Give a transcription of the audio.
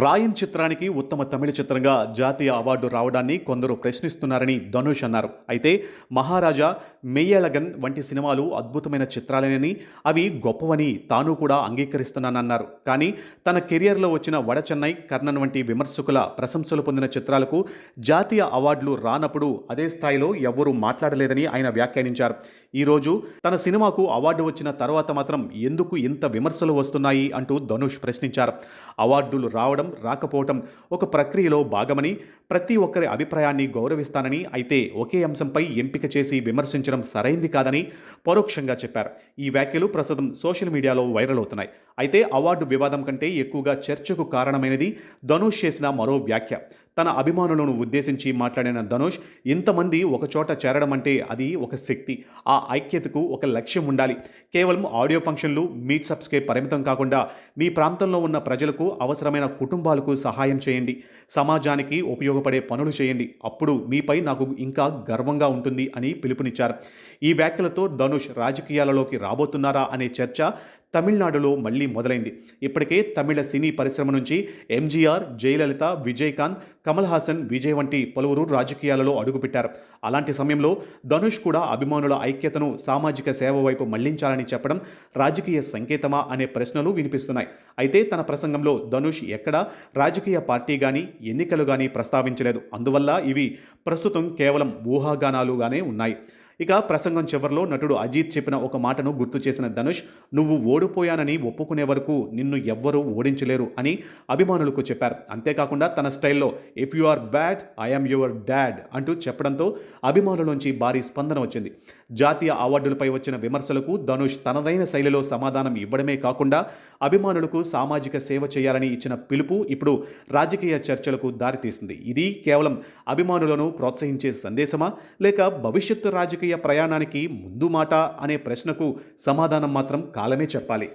రాయన్ చిత్రానికి ఉత్తమ తమిళ చిత్రంగా జాతీయ అవార్డు రావడాన్ని కొందరు ప్రశ్నిస్తున్నారని ధనుష్ అన్నారు. అయితే మహారాజా, మెయ్యళగన్ వంటి సినిమాలు అద్భుతమైన చిత్రాలేనని, అవి గొప్పవని తాను కూడా అంగీకరిస్తున్నానన్నారు. కానీ తన కెరియర్లో వచ్చిన వడ చెన్నై, కర్ణన్ వంటి విమర్శకుల ప్రశంసలు పొందిన చిత్రాలకు జాతీయ అవార్డులు రానప్పుడు అదే స్థాయిలో ఎవ్వరూ మాట్లాడలేదని ఆయన వ్యాఖ్యానించారు. ఈరోజు తన సినిమాకు అవార్డు వచ్చిన తర్వాత మాత్రం ఎందుకు ఇంత విమర్శలు వస్తున్నాయి అంటూ ధనుష్ ప్రశ్నించారు. అవార్డులు రావడం రాకపోవటం ఒక ప్రక్రియలో భాగమని, ప్రతి ఒక్కరి అభిప్రాయాన్ని గౌరవిస్తానని, అయితే ఒకే అంశంపై ఎంపిక చేసి విమర్శించడం సరైంది కాదని పరోక్షంగా చెప్పారు. ఈ వ్యాఖ్యలు ప్రస్తుతం సోషల్ మీడియాలో వైరల్ అవుతున్నాయి. అయితే అవార్డు వివాదం కంటే ఎక్కువగా చర్చకు కారణమైనది ధనుష్ చేసిన మరో వ్యాఖ్య. తన అభిమానులను ఉద్దేశించి మాట్లాడిన ధనుష్, ఇంతమంది ఒకచోట చేరడం అంటే అది ఒక శక్తి. ఆ ఐక్యతకు ఒక లక్ష్యం ఉండాలి. కేవలం ఆడియో ఫంక్షన్లు, మీట్సప్స్కే పరిమితం కాకుండా మీ ప్రాంతంలో ఉన్న ప్రజలకు, అవసరమైన కుటుంబాలకు సహాయం చేయండి. సమాజానికి ఉపయోగపడే పనులు చేయండి. అప్పుడు మీపై నాకు ఇంకా గర్వంగా ఉంటుంది అని పిలుపునిచ్చారు. ఈ వ్యాఖ్యలతో ధనుష్ రాజకీయాలలోకి రాబోతున్నారా అనే చర్చ తమిళనాడులో మళ్లీ మొదలైంది. ఇప్పటికే తమిళ సినీ పరిశ్రమ నుంచి ఎంజీఆర్, జయలలిత, విజయకాంత్, కమల్ హాసన్, విజయ్ వంటి పలువురు రాజకీయాలలో అడుగుపెట్టారు. అలాంటి సమయంలో ధనుష్ కూడా అభిమానుల ఐక్యతను సామాజిక సేవ వైపు మళ్లించాలని చెప్పడం రాజకీయ సంకేతమా అనే ప్రశ్నలు వినిపిస్తున్నాయి. అయితే తన ప్రసంగంలో ధనుష్ ఎక్కడా రాజకీయ పార్టీ కానీ, ఎన్నికలు కానీ ప్రస్తావించలేదు. అందువల్ల ఇవి ప్రస్తుతం కేవలం ఊహాగానాలుగానే ఉన్నాయి. ఇక ప్రసంగం చివరిలో నటుడు అజిత్ చెప్పిన ఒక మాటను గుర్తు చేసిన ధనుష్, నువ్వు ఓడిపోయానని ఒప్పుకునే వరకు నిన్ను ఎవ్వరూ ఓడించలేరు అని అభిమానులకు చెప్పారు. అంతేకాకుండా తన స్టైల్లో if you are bad I'm your dad అంటూ చెప్పడంతో అభిమానుల నుంచి భారీ స్పందన వచ్చింది. జాతీయ అవార్డులపై వచ్చిన విమర్శలకు ధనుష్ తనదైన శైలిలో సమాధానం ఇవ్వడమే కాకుండా అభిమానులకు సామాజిక సేవ చేయాలని ఇచ్చిన పిలుపు ఇప్పుడు రాజకీయ చర్చలకు దారితీసింది. ఇది కేవలం అభిమానులను ప్రోత్సహించే సందేశమా, లేక భవిష్యత్తు రాజకీయ ప్రయాణానికి ముందు మాట అనే ప్రశ్నకు సమాధానం మాత్రం కాలమే చెప్పాలి.